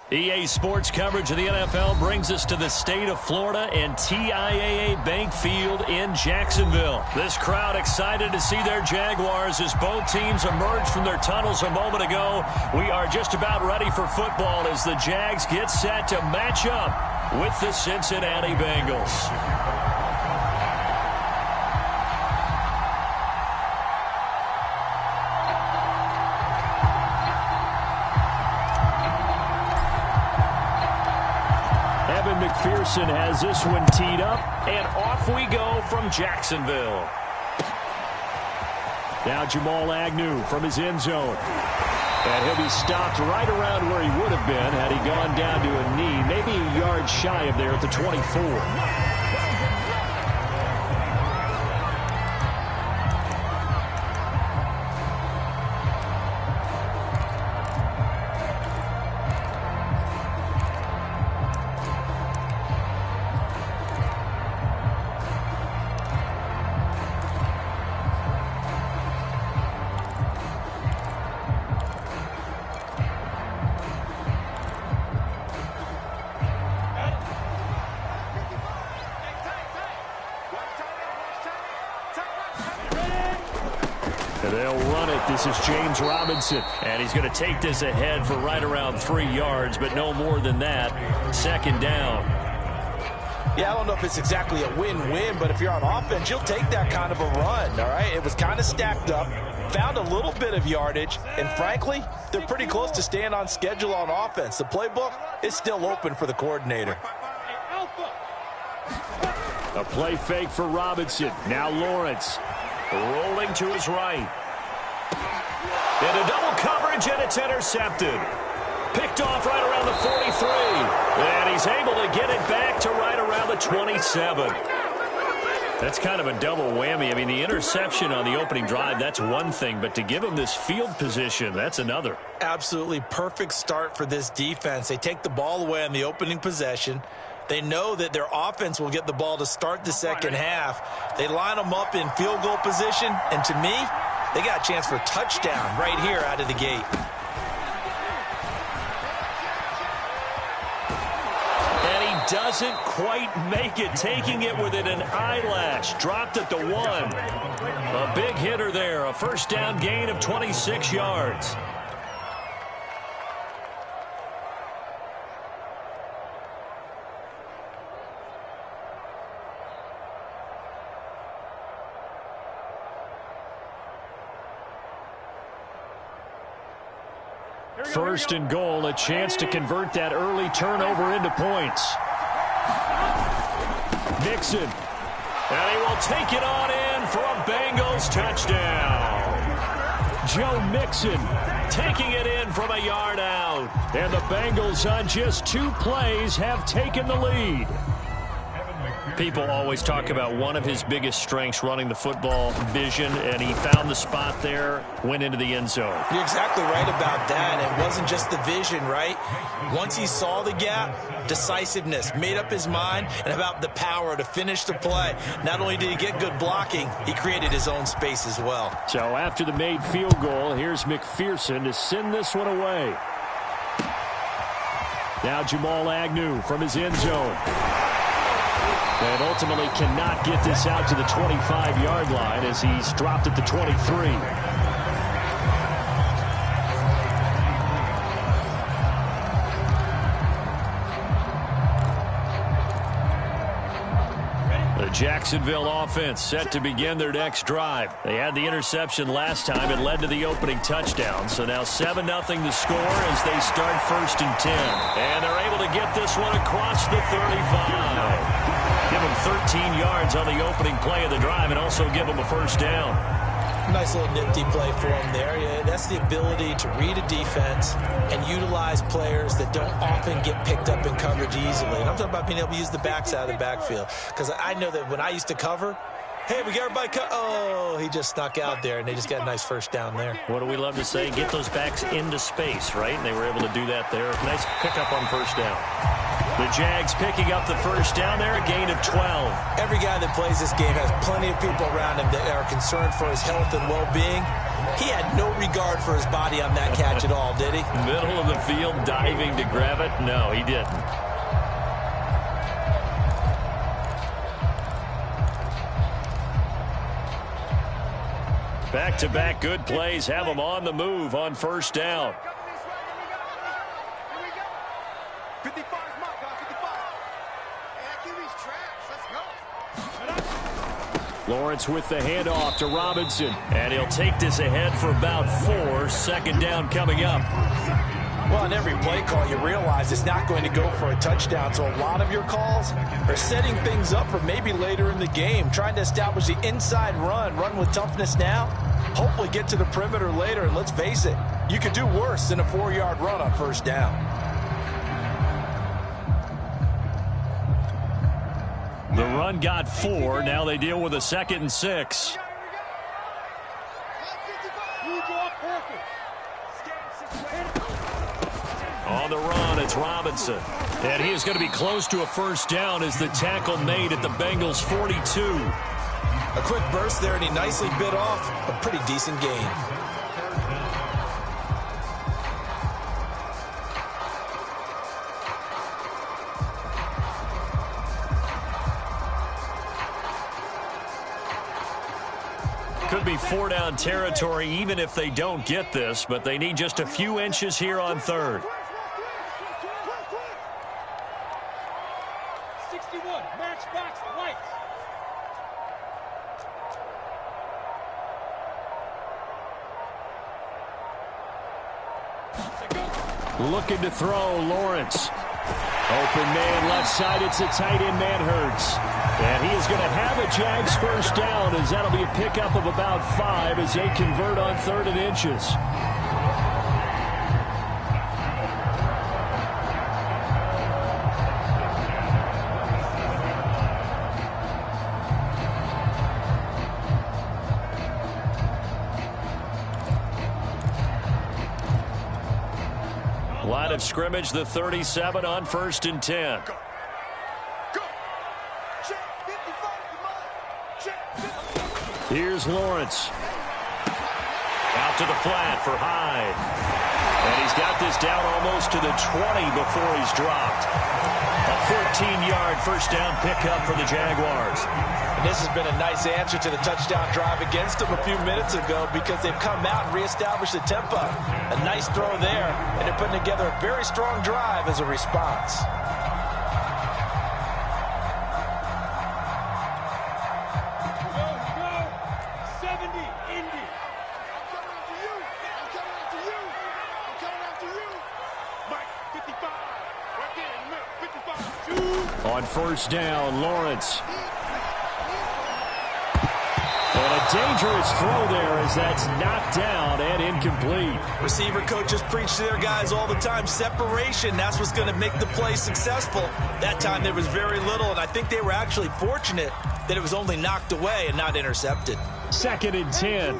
EA Sports coverage of the NFL brings us to the state of Florida and TIAA Bank Field in Jacksonville. This crowd excited to see their Jaguars as both teams emerged from their tunnels a moment ago. We are just about ready for football as the Jags get set to match up with the Cincinnati Bengals. McPherson has this one teed up, and off we go from Jacksonville. Now Jamal Agnew from his end zone. And he'll be stopped right around where he would have been had he gone down to a knee, maybe a yard shy of there at the 24. They'll run it. This is James Robinson. And he's going to take this ahead for right around 3 yards, but no more than that. Second down. Yeah, I don't know if it's exactly a win-win, but if you're on offense, you'll take that kind of a run, all right? It was kind of stacked up, found a little bit of yardage, and frankly, they're pretty close to staying on schedule on offense. The playbook is still open for the coordinator. A play fake for Robinson. Now Lawrence rolling to his right. Into double coverage, and it's intercepted. Picked off right around the 43. And he's able to get it back to right around the 27. That's kind of a double whammy. I mean, the interception on the opening drive, that's one thing. But to give him this field position, that's another. Absolutely perfect start for this defense. They take the ball away on the opening possession. They know that their offense will get the ball to start the second half. They line them up in field goal position, and to me, they got a chance for a touchdown right here out of the gate. And he doesn't quite make it, taking it within an eyelash. Dropped at the 1. A big hitter there, a first down gain of 26 yards. First and goal, a chance to convert that early turnover into points. Mixon. And he will take it on in for a Bengals touchdown. Joe Mixon taking it in from a yard out. And the Bengals on just 2 plays have taken the lead. People always talk about one of his biggest strengths, running the football, vision, and he found the spot there, went into the end zone. You're exactly right about that. It wasn't just the vision, right? Once he saw the gap, decisiveness, made up his mind, and about the power to finish the play. Not only did he get good blocking, he created his own space as well. So after the made field goal, here's McPherson to send this one away. Now Jamal Agnew from his end zone. And ultimately cannot get this out to the 25-yard line as he's dropped at the 23. The Jacksonville offense set to begin their next drive. They had the interception last time. It led to the opening touchdown. So now 7-0 the score as they start 1st and 10. And they're able to get this one across the 35. Give him 13 yards on the opening play of the drive and also give him a first down. Nice little nifty play for him there. Yeah, that's the ability to read a defense and utilize players that don't often get picked up in coverage easily. And I'm talking about being able to use the backside of the backfield. Because I know that when I used to cover, hey, we got everybody cut. Oh, he just snuck out there, and they just got a nice first down there. What do we love to say? Get those backs into space, right? And they were able to do that there. Nice pickup on first down. The Jags picking up the first down there, a gain of 12. Every guy that plays this game has plenty of people around him that are concerned for his health and well-being. He had no regard for his body on that catch at all, did he? Middle of the field, diving to grab it? No, he didn't. Back-to-back good plays have them on the move on first down. Lawrence with the handoff to Robinson. And he'll take this ahead for about 4. Second down coming up. Well, on every play call, you realize it's not going to go for a touchdown. So a lot of your calls are setting things up for maybe later in the game, trying to establish the inside run with toughness now, hopefully get to the perimeter later. And let's face it, you could do worse than a 4-yard run on first down. The run got 4. Now they deal with a 2nd and 6. On the run, it's Robinson. And he is going to be close to a first down as the tackle made at the Bengals' 42. A quick burst there, and he nicely bit off a pretty decent gain. Could be 4-down territory even if they don't get this, but they need just a few inches here on third. 61, matchbox lights. Looking to throw, Lawrence. Open man left side, it's a tight end, Manhertz. And he is going to have a Jags first down as that'll be a pickup of about 5 as they convert on 3rd and inches. Line of scrimmage, the 37 on 1st and 10. Here's Lawrence. Out to the flat for Hyde. And he's got this down almost to the 20 before he's dropped. A 14-yard first down pickup for the Jaguars. And this has been a nice answer to the touchdown drive against them a few minutes ago because they've come out and reestablished the tempo. A nice throw there, and they're putting together a very strong drive as a response. On first down, Lawrence. And a dangerous throw there as that's knocked down and incomplete. Receiver coaches preach to their guys all the time. Separation, that's what's going to make the play successful. That time there was very little, and I think they were actually fortunate that it was only knocked away and not intercepted. 2nd and 10.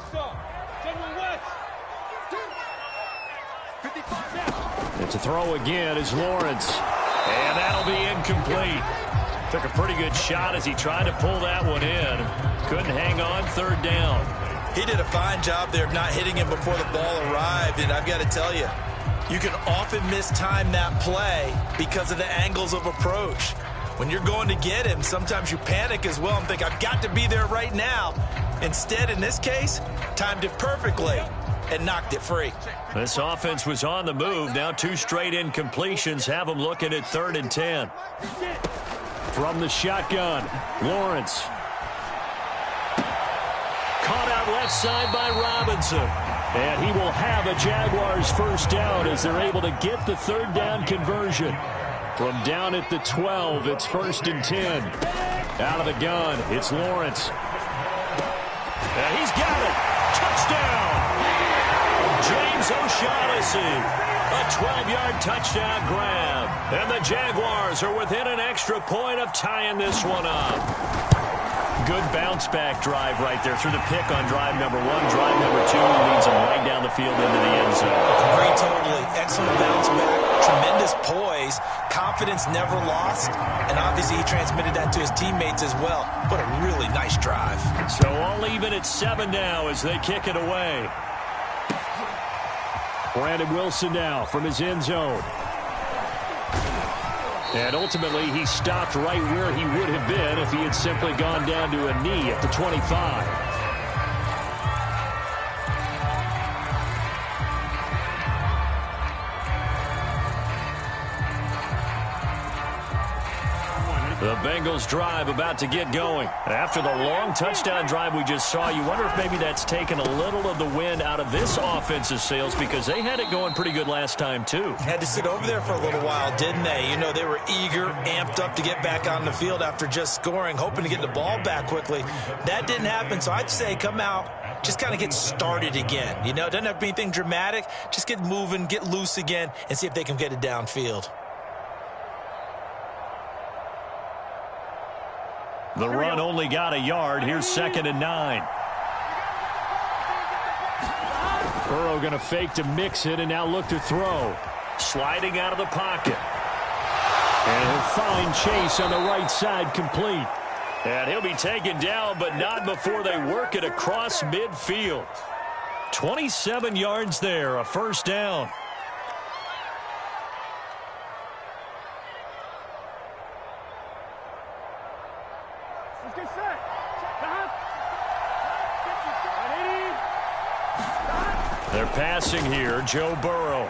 It's a throw again as Lawrence. And that'll be incomplete. Took a pretty good shot as he tried to pull that one in. Couldn't hang on 3rd down. He did a fine job there of not hitting him before the ball arrived. And I've got to tell you, you can often mistime that play because of the angles of approach. When you're going to get him, sometimes you panic as well and think, I've got to be there right now. Instead, in this case, timed it perfectly and knocked it free. This offense was on the move. Now 2 straight incompletions have them looking at 3rd and 10. From the shotgun, Lawrence. Caught out left side by Robinson. And he will have a Jaguars first down as they're able to get the 3rd down conversion. From down at the 12, it's 1st and 10. Out of the gun, it's Lawrence. And he's got it. Touchdown. James O'Shaughnessy, a 12-yard touchdown grab. And the Jaguars are within an extra point of tying this one up. good bounce-back drive right there through the pick on drive number 1. Drive number 2 leads him right down the field into the end zone. Agree totally. Excellent bounce-back, tremendous poise, confidence never lost, and obviously he transmitted that to his teammates as well. What a really nice drive. So all even at 7 now as they kick it away. Brandon Wilson now from his end zone. And ultimately, he stopped right where he would have been if he had simply gone down to a knee at the 25. The Bengals drive about to get going. After the long touchdown drive we just saw, you wonder if maybe that's taken a little of the wind out of this offense's sails because they had it going pretty good last time too. Had to sit over there for a little while, didn't they? You know, they were eager, amped up to get back on the field after just scoring, hoping to get the ball back quickly. That didn't happen, so I'd say come out, just kind of get started again. You know, it doesn't have to be anything dramatic. Just get moving, get loose again, and see if they can get it downfield. The run only got a yard. Here's 2nd and 9. Burrow going to fake to mix it and now look to throw. Sliding out of the pocket. And he'll find Chase on the right side, complete. And he'll be taken down, but not before they work it across midfield. 27 yards there, a first down. They're passing here. Joe Burrow.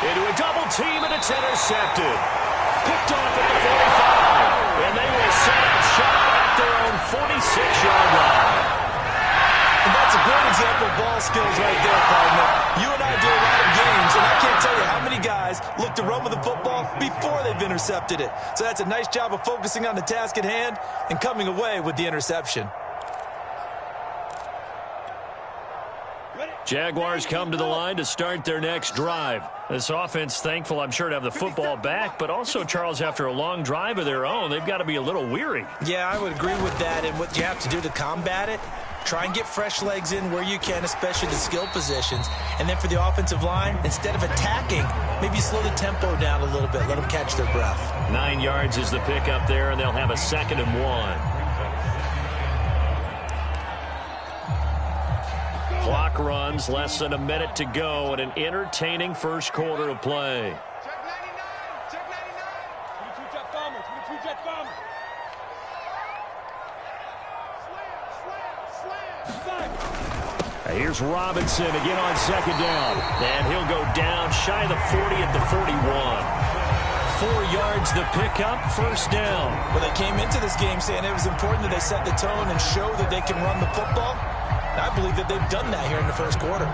Into a double team, and it's intercepted. Picked off at the 45. And they will set up shop at their own 46-yard line. And that's a great example of ball skills right there, partner. You and I do a lot of games, and I can't tell you how many guys look to run with the football before they've intercepted it. So that's a nice job of focusing on the task at hand and coming away with the interception. Jaguars come to the line to start their next drive. This offense, thankful, I'm sure, to have the football back, but also, Charles, after a long drive of their own, they've got to be a little weary. Yeah, I would agree with that, and what you have to do to combat it, try and get fresh legs in where you can, especially the skill positions. And then for the offensive line, instead of attacking, maybe slow the tempo down a little bit, let them catch their breath. 9 yards is the pickup there, and they'll have a 2nd and 1. Clock runs, less than a minute to go, and an entertaining first quarter of play. Check 99. Check 99. 22 jet bombers. 22 jet bombers. Slam. Here's Robinson again on 2nd down. And he'll go down shy of the 40 at the 41. 4 yards the pickup, first down. Well, they came into this game saying it was important that they set the tone and show that they can run the football. I believe that they've done that here in the first quarter.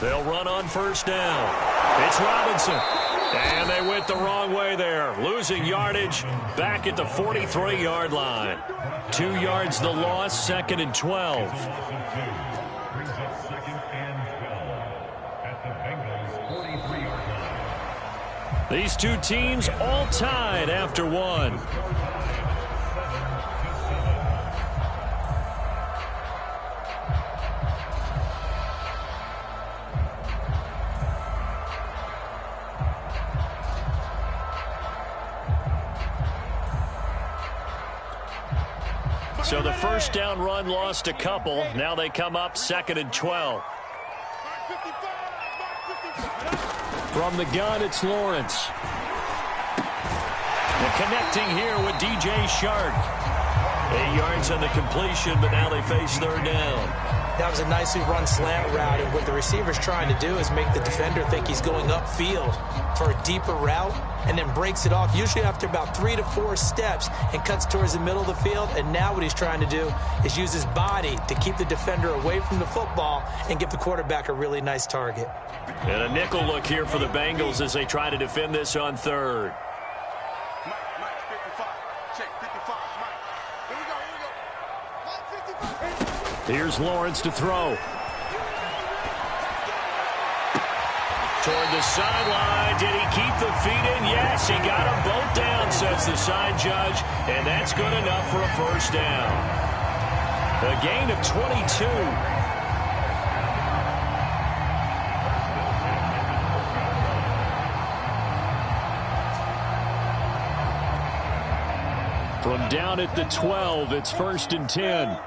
They'll run on first down. It's Robinson. And they went the wrong way there. Losing yardage back at the 43-yard line. 2 yards the loss, 2nd and 12. These two teams all tied after one. So the first down run lost a couple. Now they come up 2nd and 12. From the gun, it's Lawrence. And connecting here with DJ Shark. 8 yards on the completion, but now they face 3rd down. That was a nicely run slant route, and what the receiver's trying to do is make the defender think he's going upfield for a deeper route and then breaks it off, usually after about 3 to 4 steps, and cuts towards the middle of the field. And now what he's trying to do is use his body to keep the defender away from the football and give the quarterback a really nice target. And a nickel look here for the Bengals as they try to defend this on 3rd. Mike, 55. Check 55, Mike. Here's Lawrence to throw. Toward the sideline. Did he keep the feet in? Yes, he got them both down, says the side judge. And that's good enough for a first down. A gain of 22. From down at the 12, it's 1st and 10.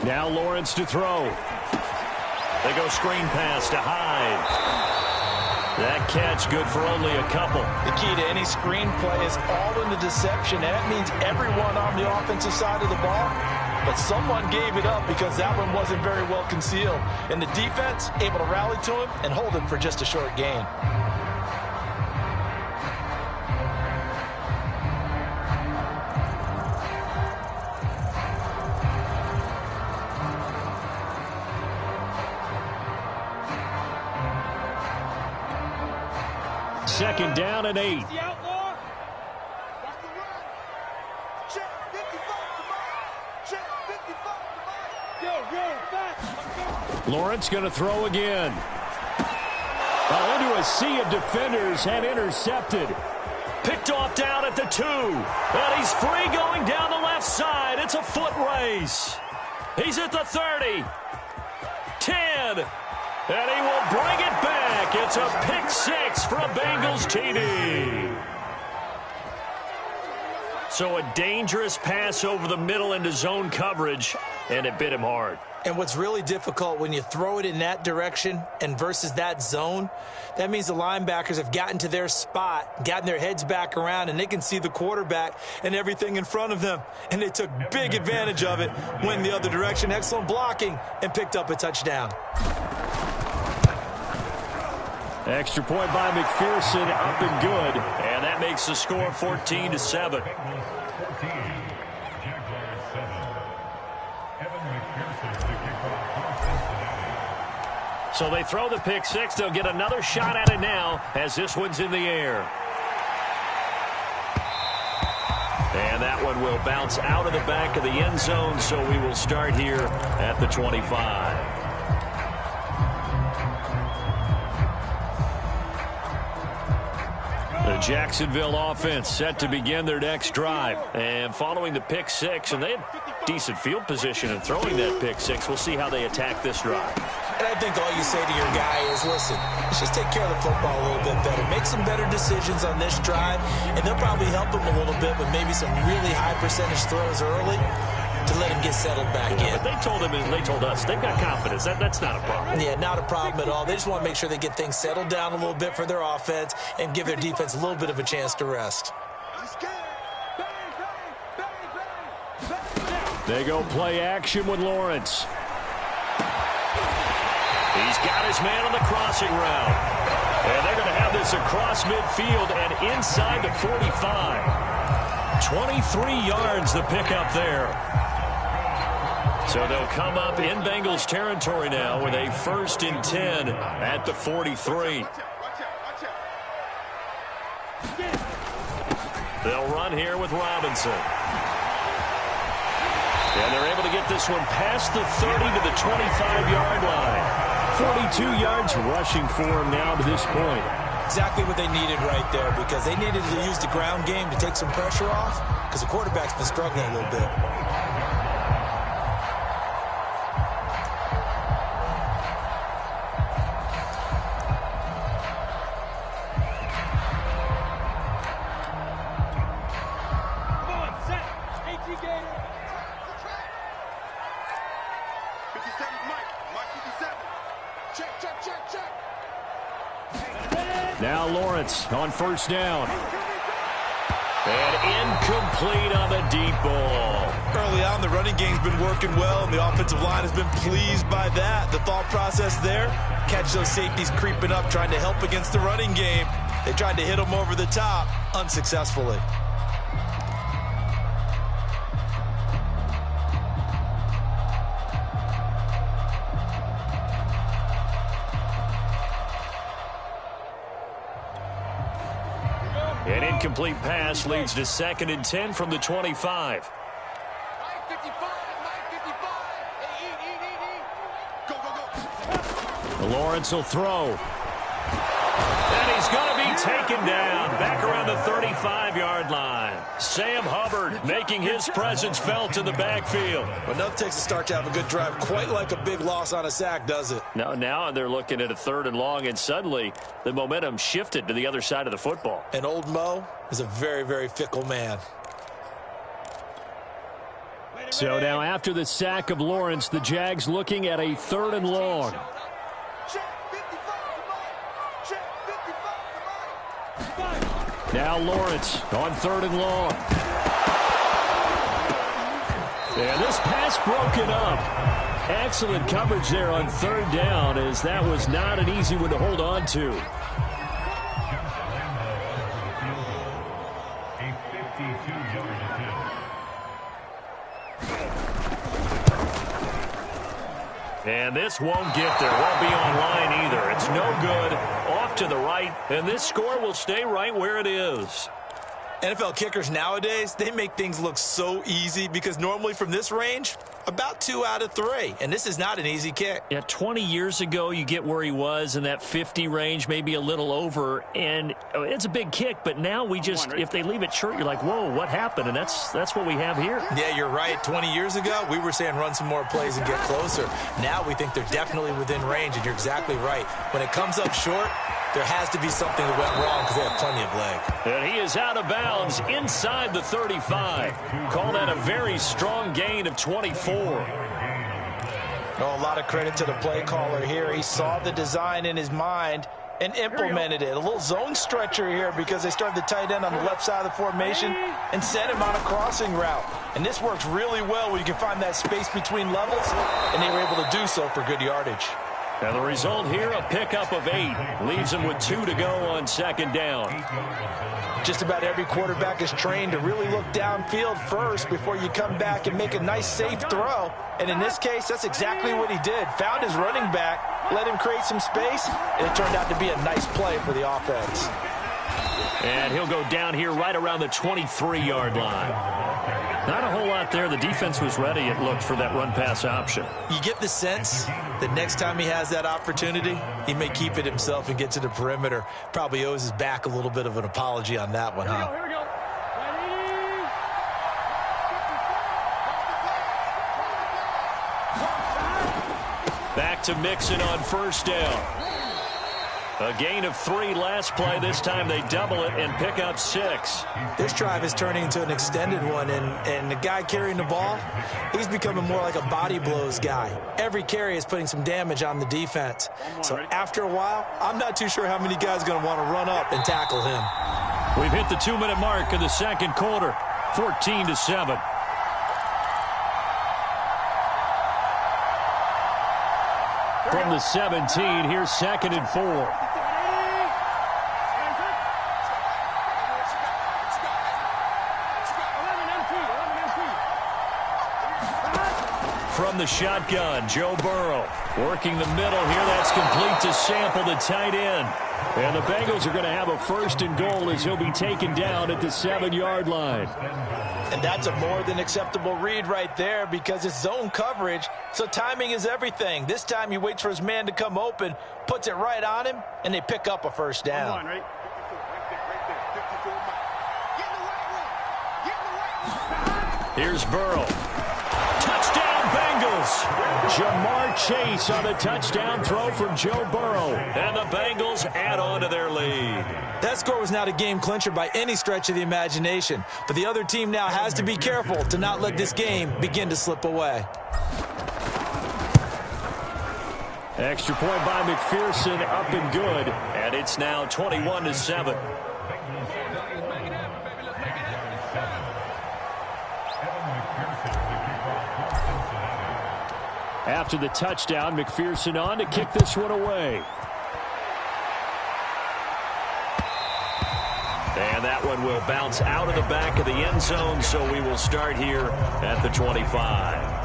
Now Lawrence to throw. They go screen pass to Hyde. That catch good for only a couple. The key to any screen play is all in the deception. And that means everyone on the offensive side of the ball. But someone gave it up because that one wasn't very well concealed. And the defense able to rally to him and hold him for just a short gain. Second down and 8. Lawrence going to throw again. Well, into a sea of defenders and intercepted. Picked off down at the 2. And he's free going down the left side. It's a foot race. He's at the 30. 10. And he will bring it back. It's a pick 6 for a Bengals TD. So a dangerous pass over the middle into zone coverage, and it bit him hard. And what's really difficult when you throw it in that direction and versus that zone, that means the linebackers have gotten to their spot, gotten their heads back around, and they can see the quarterback and everything in front of them. And they took big advantage of it, went the other direction, excellent blocking, and picked up a touchdown. Extra point by McPherson, up and good. And that makes the score 14-7. So they throw the pick 6. They'll get another shot at it now as this one's in the air. And that one will bounce out of the back of the end zone, so we will start here at the 25. The Jacksonville offense set to begin their next drive. And following the pick 6, and they had decent field position in throwing that pick 6. We'll see how they attack this drive. And I think all you say to your guy is, listen, let's just take care of the football a little bit better. Make some better decisions on this drive, and they'll probably help him a little bit with maybe some really high percentage throws early to let him get settled back in. But they told him and they told us they've got confidence. That's not a problem. Yeah, not a problem at all. They just want to make sure they get things settled down a little bit for their offense and give their defense a little bit of a chance to rest. They go play action with Lawrence. He's got his man on the crossing route. And they're going to have this across midfield and inside the 45. 23 yards the pickup there. So they'll come up in Bengals territory now with a 1st and 10 at the 43. They'll run here with Robinson. And they're able to get this one past the 30 to the 25-yard line. 42 yards rushing for him now to this point. Exactly what they needed right there, because they needed to use the ground game to take some pressure off, because the quarterback's been struggling a little bit. Now Lawrence on 1st down. And incomplete on the deep ball. Early on, the running game's been working well, and the offensive line has been pleased by that. The thought process there, catch those safeties creeping up, trying to help against the running game. They tried to hit them over the top, unsuccessfully. An incomplete pass leads to 2nd and 10 from the 25. Lawrence will throw. And he's going to be taken down back around the 35-yard line. Sam Hubbard making his presence felt in the backfield. Well, nothing takes a start to have a good drive quite like a big loss on a sack, does it? Now they're looking at a 3rd and long, and suddenly the momentum shifted to the other side of the football. And old Mo is a very, very fickle man. So now after the sack of Lawrence, the Jags looking at a 3rd and long. Now Lawrence on 3rd and long. And this pass broken up. Excellent coverage there on 3rd down, as that was not an easy one to hold on to. And this won't get there. Won't be online either. It's no good. Off to the right. And this score will stay right where it is. NFL kickers nowadays, they make things look so easy because normally from this range, about 2 out of 3. And this is not an easy kick. Yeah, 20 years ago, you get where he was in that 50 range, maybe a little over. And it's a big kick, but now we just, if they leave it short, you're like, whoa, what happened? And that's what we have here. Yeah, you're right. 20 years ago, we were saying run some more plays and get closer. Now we think they're definitely within range, and you're exactly right. When it comes up short, there has to be something that went wrong because they have plenty of leg. And he is out of bounds inside the 35. Call that a very strong gain of 24. Oh, a lot of credit to the play caller here. He saw the design in his mind and implemented it. A little zone stretcher here because they started the tight end on the left side of the formation and sent him on a crossing route. And this works really well when you can find that space between levels, and they were able to do so for good yardage. And the result here, a pickup of 8. Leaves him with 2 to go on 2nd down. Just about every quarterback is trained to really look downfield first before you come back and make a nice, safe throw. And in this case, that's exactly what he did. Found his running back, let him create some space, and it turned out to be a nice play for the offense. And he'll go down here right around the 23-yard line. Not a whole lot there. The defense was ready, it looked, for that run-pass option. You get the sense that next time he has that opportunity, he may keep it himself and get to the perimeter. Probably owes his back a little bit of an apology on that one, huh? Here we go. Back to Mixon on 1st down. A gain of 3 last play. This time they double it and pick up 6. This drive is turning into an extended one, and the guy carrying the ball, he's becoming more like a body blows guy. Every carry is putting some damage on the defense. So after a while, I'm not too sure how many guys are going to want to run up and tackle him. We've hit the 2-minute mark of the 2nd quarter, 14-7. From the 17, here's 2nd and 4. From the shotgun, Joe Burrow working the middle here. That's complete to Sample, the tight end. And the Bengals are going to have a 1st and goal as he'll be taken down at the 7-yard line. And that's a more than acceptable read right there because it's zone coverage, so timing is everything. This time he waits for his man to come open, puts it right on him, and they pick up a 1st down. Here's Burrow. Touchdown, Bengals. Jamar Chase on the touchdown throw from Joe Burrow. And the Bengals add on to their lead. That score was not a game clincher by any stretch of the imagination, but the other team now has to be careful to not let this game begin to slip away. Extra point by McPherson, up and good. And it's now 21-7. After the touchdown, McPherson on to kick this one away. And that one will bounce out of the back of the end zone, so we will start here at the 25.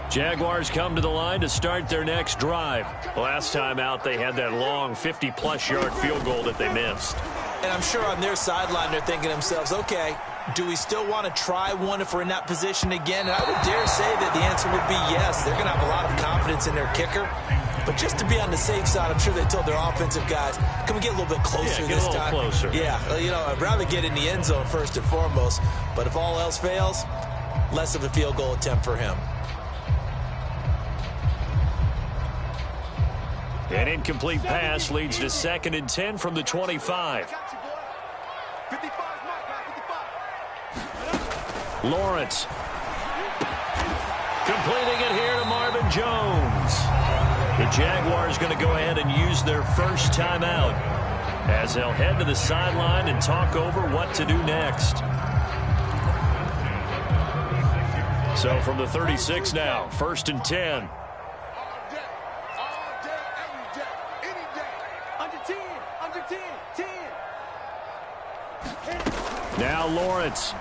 Jaguars come to the line to start their next drive. Last time out, they had that long 50-plus yard field goal that they missed. And I'm sure on their sideline they're thinking to themselves, okay, do we still want to try one if we're in that position again? And I would dare say that the answer would be yes. They're going to have a lot of confidence in their kicker. But just to be on the safe side, I'm sure they told their offensive guys, can we get a little bit closer this time? Closer. Yeah, you know, I'd rather get in the end zone first and foremost. But if all else fails, less of a field goal attempt for him. An incomplete pass leads to 2nd and 10 from the 25. Lawrence. Completing it here to Marvin Jones. The Jaguars going to go ahead and use their first timeout as they'll head to the sideline and talk over what to do next. So from the 36 now, 1st and 10. Now Lawrence.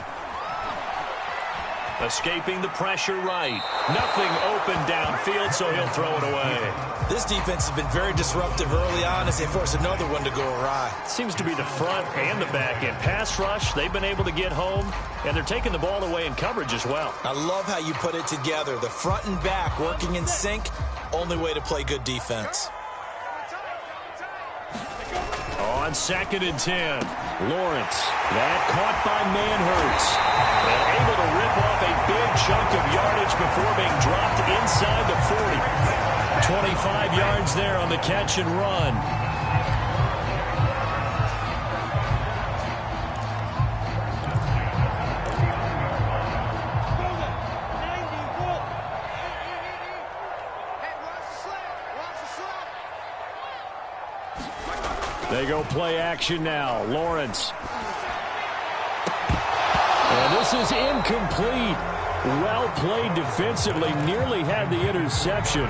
Escaping the pressure right. Nothing open downfield, so he'll throw it away. This defense has been very disruptive early on as they force another one to go awry. Seems to be the front and the back end. Pass rush, they've been able to get home, and they're taking the ball away in coverage as well. I love how you put it together. The front and back working in sync, only way to play good defense. On 2nd and 10, Lawrence. That caught by Manhurts. And able to rip off a big chunk of yardage before being dropped inside the 40. 25 yards there on the catch and run. They go play action now. Lawrence. And this is incomplete. Well played defensively. Nearly had the interception,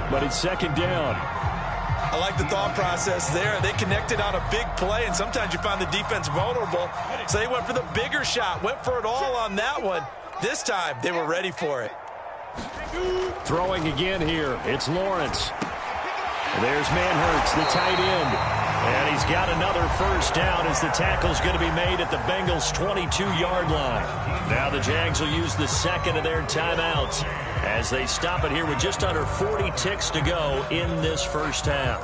but it's 2nd down. I like the thought process there. They connected on a big play, and sometimes you find the defense vulnerable. So they went for the bigger shot, went for it all on that one. This time, they were ready for it. Throwing again here. It's Lawrence. There's Manhurts, the tight end. And he's got another first down as the tackle's going to be made at the Bengals' 22-yard line. Now the Jags will use the 2nd of their timeouts as they stop it here with just under 40 ticks to go in this first half.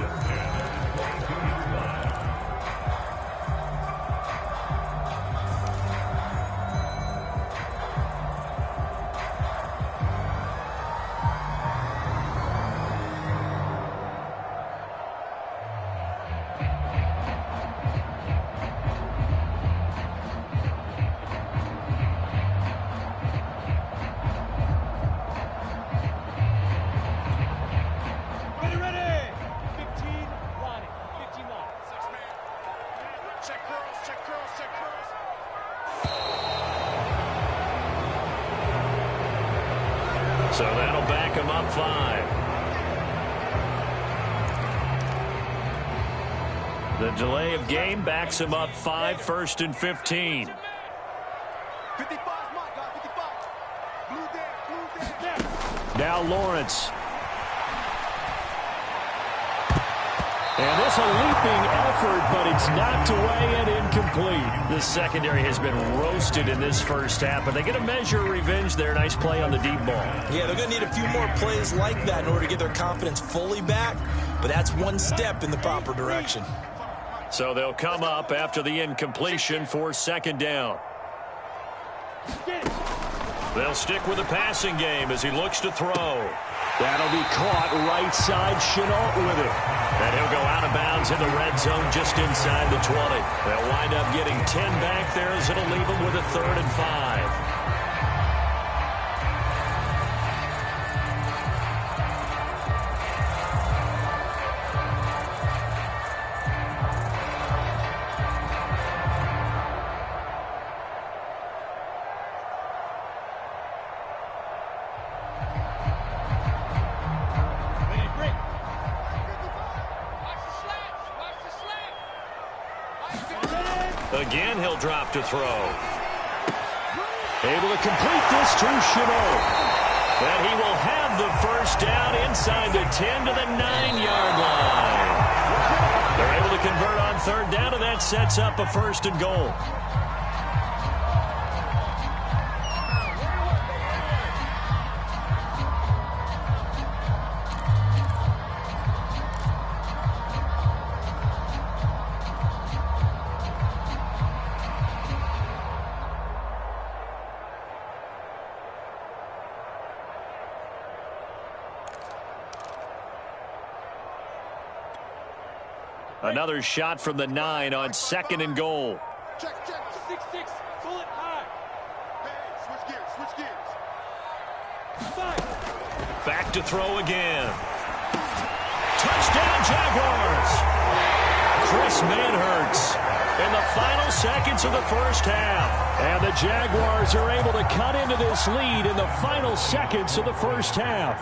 So that'll back him up 5. The delay of game backs him up 5, 1st and 15. Now Lawrence. And this a leaping effort, but it's knocked away and incomplete. The secondary has been roasted in this first half, but they get a measure of revenge there. Nice play on the deep ball. Yeah, they're going to need a few more plays like that in order to get their confidence fully back, but that's one step in the proper direction. So they'll come up after the incompletion for 2nd down. They'll stick with the passing game as he looks to throw. That'll be caught right side. Chenault with it. And he'll go out of bounds in the red zone just inside the 20. They'll wind up getting 10 back there as it'll leave them with a 3rd and 5. Again, he'll drop to throw. Able to complete this to Chenault. And he will have the first down inside the 10 to the 9-yard line. They're able to convert on 3rd down, and that sets up a 1st and goal. Another shot from the 9 on 2nd and goal. Check. 6-6. Pull it high. Hey, switch gears. Back to throw again. Touchdown, Jaguars. Chris Manhertz in the final seconds of the first half. And the Jaguars are able to cut into this lead in the final seconds of the first half.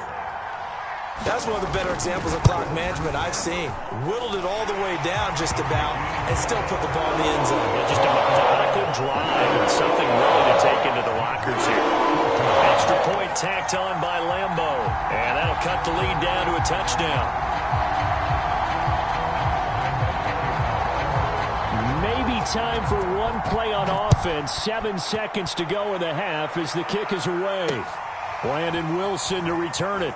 That's one of the better examples of clock management I've seen. Whittled it all the way down just about and still put the ball in the end zone. Yeah, just a methodical drive and something really to take into the lockers here. Extra point tacked on by Lambo. And that'll cut the lead down to a touchdown. Maybe time for one play on offense. 7 seconds to go in the half as the kick is away. Landon Wilson to return it.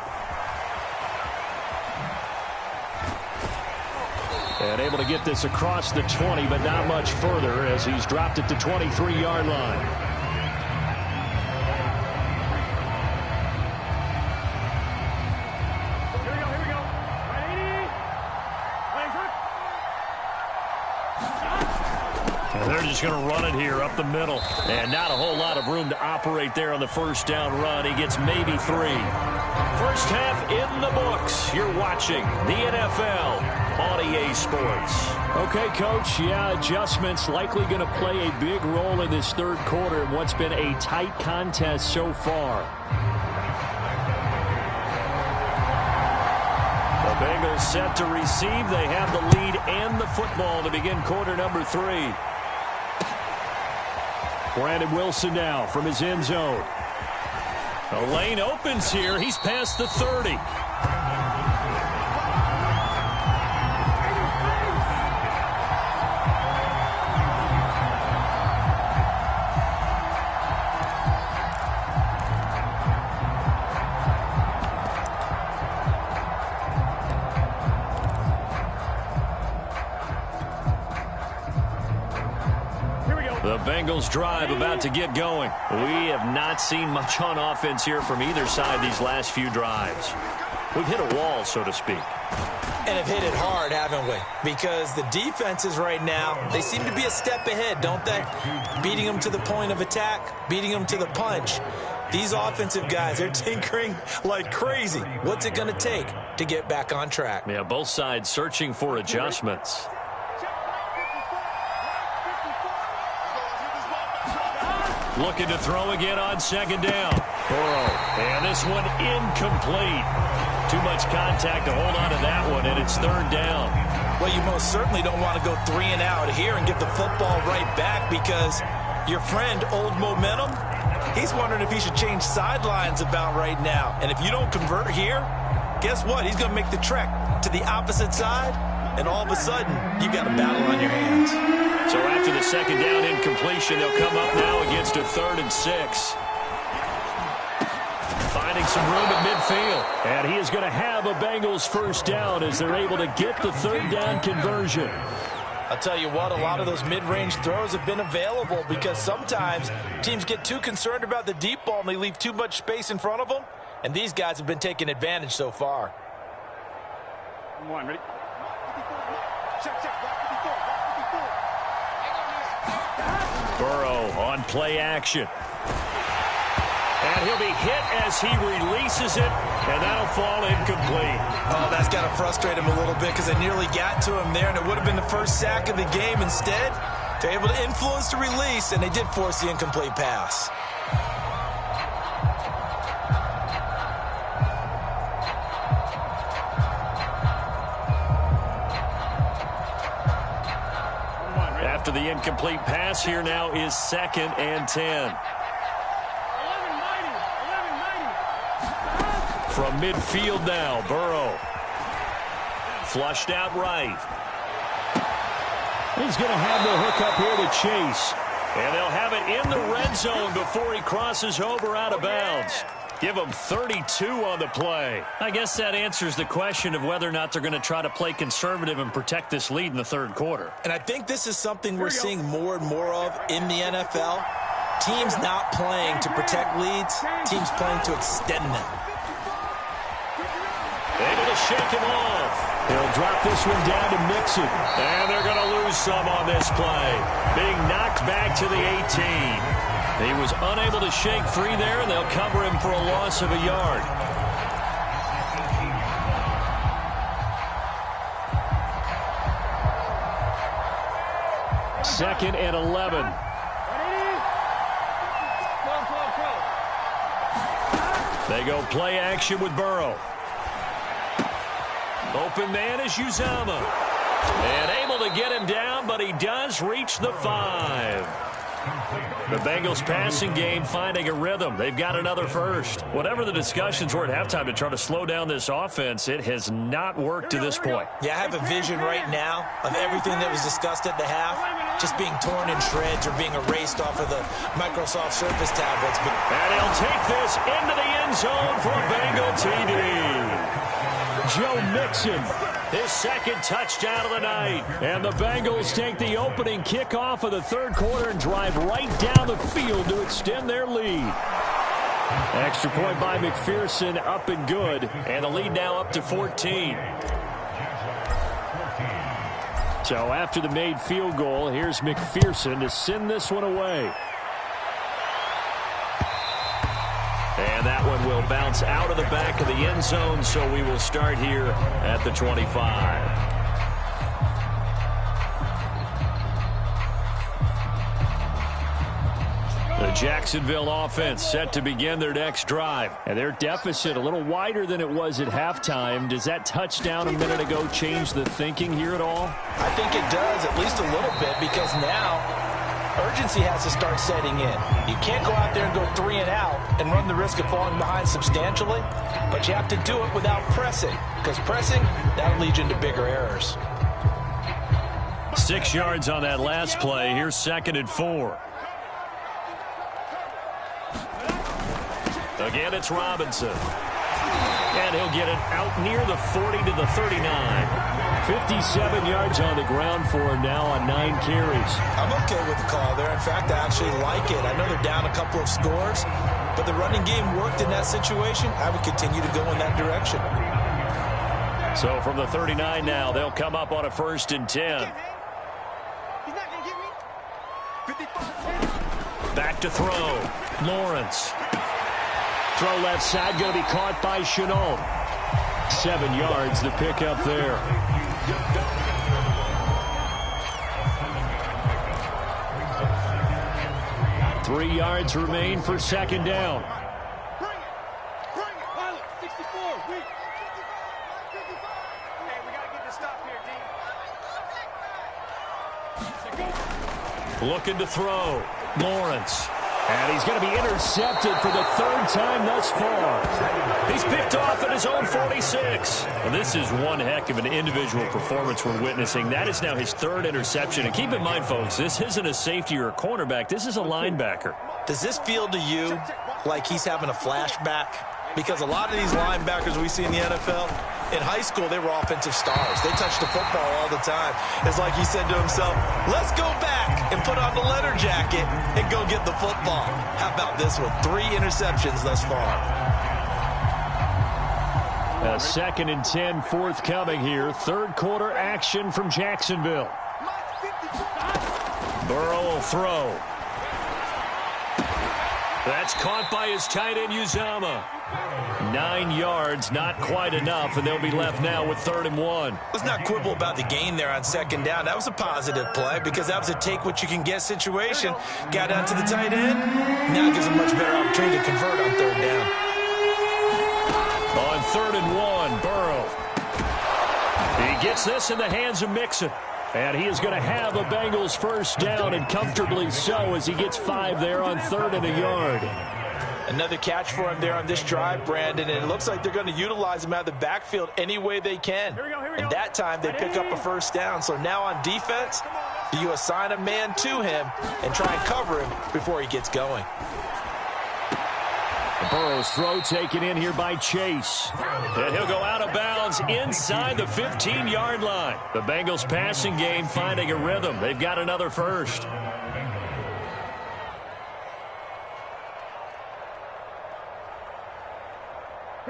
And able to get this across the 20, but not much further as he's dropped it to 23-yard line. Here we go. And they're just going to run it here up the middle. And not a whole lot of room to operate there on the first down run. He gets maybe 3. First half in the books. You're watching the NFL on EA Sports. Okay, Coach. Yeah, adjustments likely going to play a big role in this third quarter in what's been a tight contest so far. The Bengals set to receive. They have the lead and the football to begin quarter number 3. Brandon Wilson now from his end zone. The lane opens here. He's past the 30. The Bengals drive about to get going. We have not seen much on offense here from either side these last few drives. We've hit a wall, so to speak. And have hit it hard, haven't we? Because the defenses right now, they seem to be a step ahead, don't they? Beating them to the point of attack, beating them to the punch. These offensive guys, they're tinkering like crazy. What's it going to take to get back on track? Yeah, both sides searching for adjustments. Looking to throw again on second down. Burrow. And this one incomplete. Too much contact to hold on to that one, and it's third down. Well, you most certainly don't want to go 3 and out here and get the football right back because your friend, Old Momentum, he's wondering if he should change sidelines about right now. And if you don't convert here, guess what? He's going to make the trek to the opposite side, and all of a sudden, you've got a battle on your hands. So after the second down incompletion, they'll come up now against a 3rd and 6. Finding some room at midfield. And he is going to have a Bengals first down as they're able to get the 3rd down conversion. I'll tell you what, a lot of those mid-range throws have been available because sometimes teams get too concerned about the deep ball and they leave too much space in front of them. And these guys have been taking advantage so far. One, ready? Burrow on play action. And he'll be hit as he releases it, and that'll fall incomplete. Oh, that's got to frustrate him a little bit because they nearly got to him there, and it would have been the first sack of the game. Instead, they're able to influence the release, and they did force the incomplete pass. After the incomplete pass, here now is 2nd and 10. From midfield now, Burrow. Flushed out right. He's going to have the hook up here to Chase. And they'll have it in the red zone before he crosses over out of bounds. Give him 32 on the play. I guess that answers the question of whether or not they're going to try to play conservative and protect this lead in the third quarter. And I think this is something we're seeing more and more of in the NFL. Teams not playing to protect leads, teams playing to extend them. Able to shake him off. He'll drop this one down to Mixon. And they're going to lose some on this play. Being knocked back to the 18. He was unable to shake free there, and they'll cover him for a loss of a yard. Second and 11. They go play action with Burrow. Open man is Uzomah. And able to get him down, but he does reach the 5. The Bengals passing game finding a rhythm. They've got another first. Whatever the discussions were at halftime to try to slow down this offense, it has not worked to this point. Yeah, I have a vision right now of everything that was discussed at the half just being torn in shreds or being erased off of the Microsoft Surface tablets. And he'll take this into the end zone for a Bengal TD. Joe Mixon, his second touchdown of the night. And the Bengals take the opening kickoff of the third quarter and drive right down the field to extend their lead. Extra point by McPherson, up and good. And the lead now up to 14. So after the made field goal, here's McPherson to send this one away. And that one will bounce out of the back of the end zone, so we will start here at the 25. The Jacksonville offense set to begin their next drive. And their deficit a little wider than it was at halftime. Does that touchdown a minute ago change the thinking here at all? I think it does, at least a little bit, because now urgency has to start setting in. You can't go out there and go 3 and out and run the risk of falling behind substantially, but you have to do it without pressing, because pressing, that'll lead you into bigger errors. 6 yards on that last play. Here's 2nd and 4. Again, it's Robinson. And he'll get it out near the 40 to the 39. 57 yards on the ground for him now on 9 carries. I'm okay with the call there. In fact, I actually like it. I know they're down a couple of scores, but the running game worked in that situation. I would continue to go in that direction. So from the 39 now, they'll come up on a 1st and 10. Back to throw. Lawrence. Throw left side, going to be caught by Chenault. 7 yards, the pickup there. Three yards remain for 2nd down. Bring it. Pilot, 64. Hey, we got to get this stop here, D. Looking to throw. Lawrence. And he's going to be intercepted for the 3rd time thus far. He's picked off at his own 46. Well, this is one heck of an individual performance we're witnessing. That is now his 3rd interception. And keep in mind, folks, this isn't a safety or a cornerback. This is a linebacker. Does this feel to you like he's having a flashback? Because a lot of these linebackers we see in the NFL, in high school, they were offensive stars. They touched the football all the time. It's like he said to himself, let's go back and put on the leather jacket and go get the football. How about this one? 3 interceptions thus far. A 2nd and 10 forthcoming here. 3rd quarter action from Jacksonville. Burrow will throw. That's caught by his tight end, Uzomah. 9 yards, not quite enough, and they'll be left now with 3rd and 1. Let's not quibble about the gain there on 2nd down. That was a positive play because that was a take-what-you-can-get situation. Got out to the tight end. Now it gives a much better opportunity to convert on 3rd down. On 3rd and 1, Burrow. He gets this in the hands of Mixon. And he is going to have a Bengals 1st down, and comfortably so, as he gets 5 there on 3rd and a yard. Another catch for him there on this drive, Brandon, and it looks like they're going to utilize him out of the backfield any way they can. And that time they pick up a 1st down. So now on defense, do you assign a man to him and try and cover him before he gets going? Burrow's throw taken in here by Chase. And he'll go out of bounds inside the 15-yard line. The Bengals passing game finding a rhythm. They've got another 1st.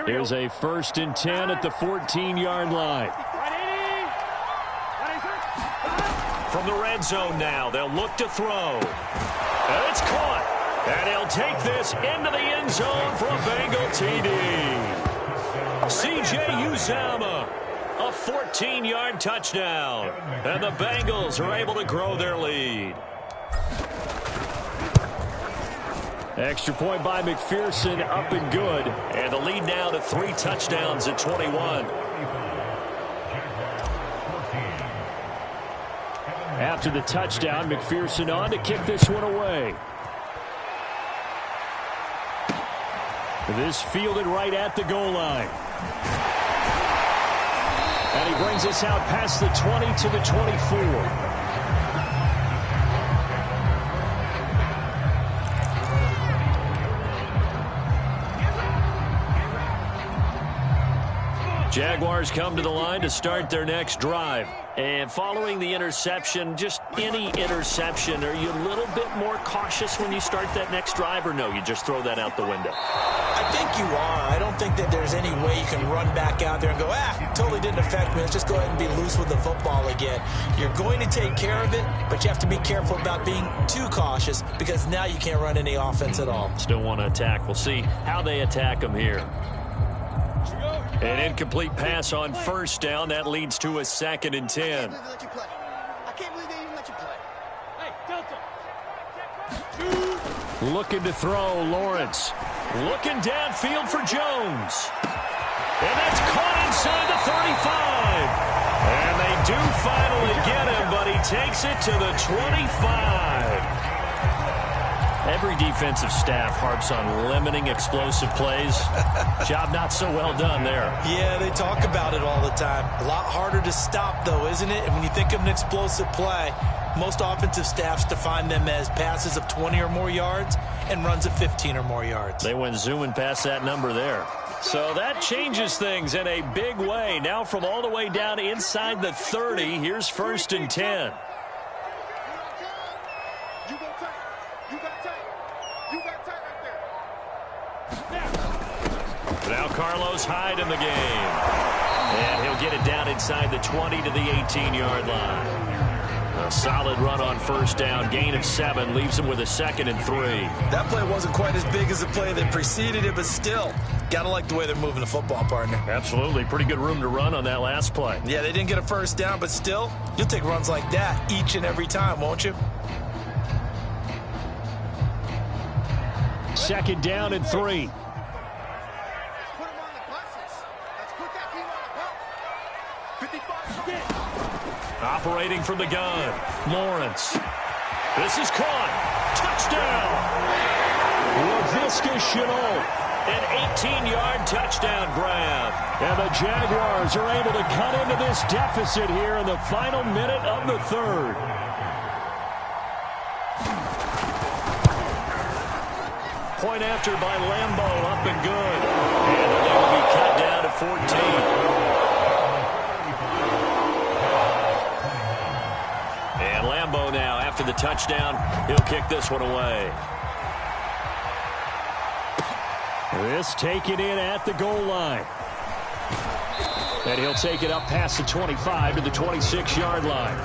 Here's a 1st and 10 at the 14-yard line. From the red zone now, they'll look to throw. And it's caught. And he'll take this into the end zone for a Bengal TD. C.J. Uzomah, a 14-yard touchdown. And the Bengals are able to grow their lead. Extra point by McPherson, up and good. And the lead now to 3 touchdowns at 21. After the touchdown, McPherson on to kick this one away. This fielded right at the goal line. And he brings us out past the 20 to the 24. Jaguars come to the line to start their next drive. And following the interception, just any interception, are you a little bit more cautious when you start that next drive, or no, you just throw that out the window? I think you are. I don't think that there's any way you can run back out there and go, totally didn't affect me. Let's just go ahead and be loose with the football again. You're going to take care of it, but you have to be careful about being too cautious because now you can't run any offense at all. Still want to attack. We'll see how they attack them here. An incomplete pass on first down. That leads to a 2nd and 10. I can't believe they even let you play. Hey, Delta. Looking to throw, Lawrence. Looking downfield for Jones. And that's caught inside the 35. And they do finally get him, but he takes it to the 25. Every defensive staff harps on limiting explosive plays. Job not so well done there. Yeah, they talk about it all the time. A lot harder to stop, though, isn't it? And when you think of an explosive play, most offensive staffs define them as passes of 20 or more yards and runs of 15 or more yards. They went zooming past that number there. So that changes things in a big way. Now from all the way down inside the 30, here's 1st and 10. Now Carlos Hyde in the game. And he'll get it down inside the 20 to the 18-yard line. A solid run on first down. Gain of 7 leaves him with a 2nd and 3. That play wasn't quite as big as the play that preceded it, but still, got to like the way they're moving the football, partner. Absolutely. Pretty good room to run on that last play. Yeah, they didn't get a first down, but still, you'll take runs like that each and every time, won't you? 2nd down and 3. Operating from the gun, Lawrence. This is caught. Touchdown. Laviska Shenault. An 18-yard touchdown grab. And the Jaguars are able to cut into this deficit here in the final minute of the 3rd. Point after by Lambeau, up and good. And they will be cut down to 14. And Lambeau now, after the touchdown, he'll kick this one away. This taken in at the goal line. And he'll take it up past the 25 to the 26-yard line.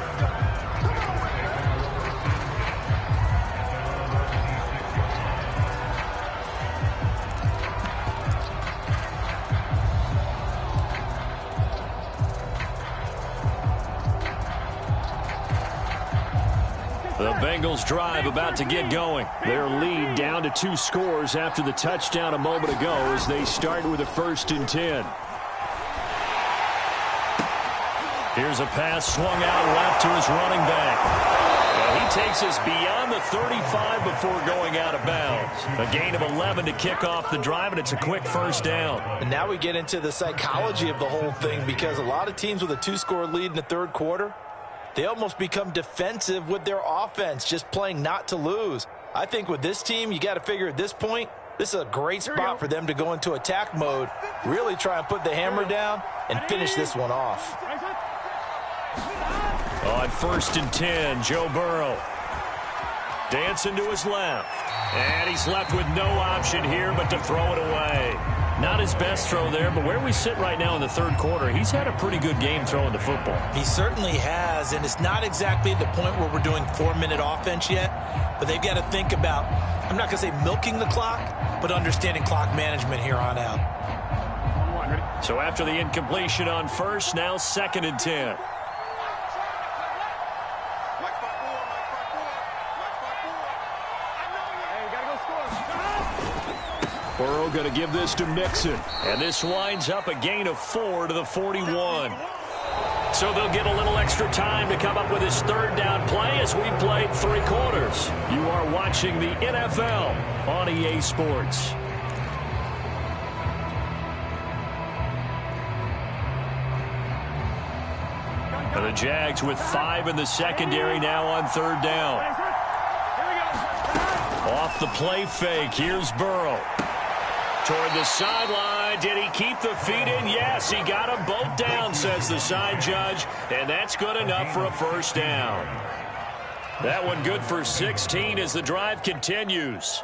The Bengals drive about to get going. Their lead down to 2 scores after the touchdown a moment ago as they start with a 1st and 10. Here's a pass swung out left to his running back. And he takes us beyond the 35 before going out of bounds. A gain of 11 to kick off the drive, and it's a quick first down. And now we get into the psychology of the whole thing, because a lot of teams with a 2-score lead in the 3rd quarter, they almost become defensive with their offense, just playing not to lose. I think with this team, you got to figure at this point, this is a great spot for them to go into attack mode, really try and put the hammer down and finish this one off. On 1st and 10, Joe Burrow. Dancing to his left. And he's left with no option here but to throw it away. Not his best throw there, but where we sit right now in the third quarter, he's had a pretty good game throwing the football. He certainly has, and it's not exactly at the point where we're doing 4-minute offense yet, but they've got to think about, I'm not going to say milking the clock, but understanding clock management here on out. So after the incompletion on first, now 2nd and 10. Burrow going to give this to Mixon. And this winds up a gain of 4 to the 41. So they'll get a little extra time to come up with his 3rd down play as we played 3 quarters. You are watching the NFL on EA Sports. And the Jags with 5 in the secondary now on 3rd down. Off the play fake, here's Burrow. Toward the sideline. Did he keep the feet in? Yes, he got them both down, says the side judge. And that's good enough for a 1st down. That one good for 16 as the drive continues.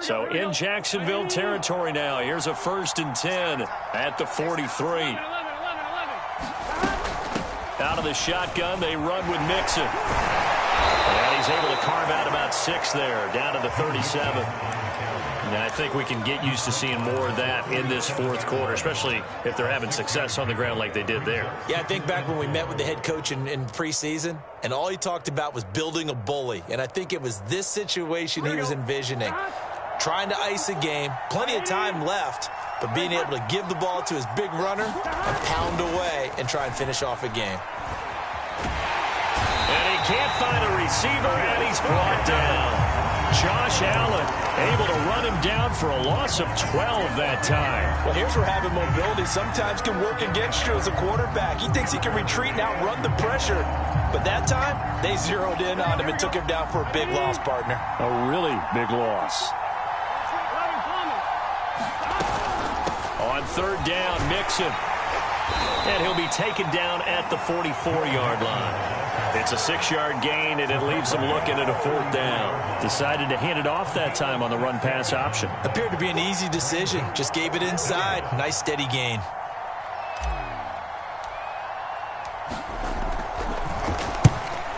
So in Jacksonville territory now. Here's a 1st and 10 at the 43. Out of the shotgun, they run with Mixon. And he's able to carve out about 6 there, down to the 37. And I think we can get used to seeing more of that in this 4th quarter, especially if they're having success on the ground like they did there. Yeah, I think back when we met with the head coach in preseason, and all he talked about was building a bully. And I think it was this situation he was envisioning. Trying to ice a game, plenty of time left, but being able to give the ball to his big runner and pound away and try and finish off a game. And he can't find a receiver, and he's brought down. Josh Allen able to run him down for a loss of 12 that time. Well, here's where having mobility sometimes can work against you as a quarterback. He thinks he can retreat and outrun the pressure. But that time, they zeroed in on him and took him down for a big loss, partner. A really big loss. On 3rd down, Mixon. And he'll be taken down at the 44-yard line. It's a 6-yard gain, and it leaves them looking at a 4th down. Decided to hand it off that time on the run-pass option. Appeared to be an easy decision. Just gave it inside. Nice, steady gain.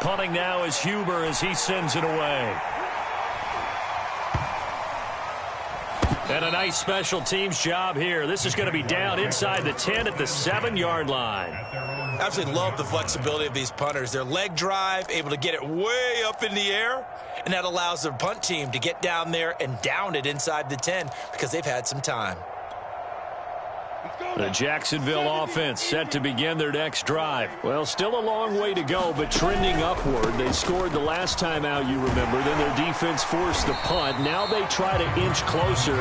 Punting now is Huber as he sends it away. And a nice special teams job here. This is going to be down inside the 10 at the 7-yard line. Absolutely love the flexibility of these punters. Their leg drive, able to get it way up in the air, and that allows their punt team to get down there and down it inside the 10 because they've had some time. The Jacksonville offense set to begin their next drive. Well, still a long way to go, but trending upward. They scored the last time out, you remember. Then their defense forced the punt. Now they try to inch closer,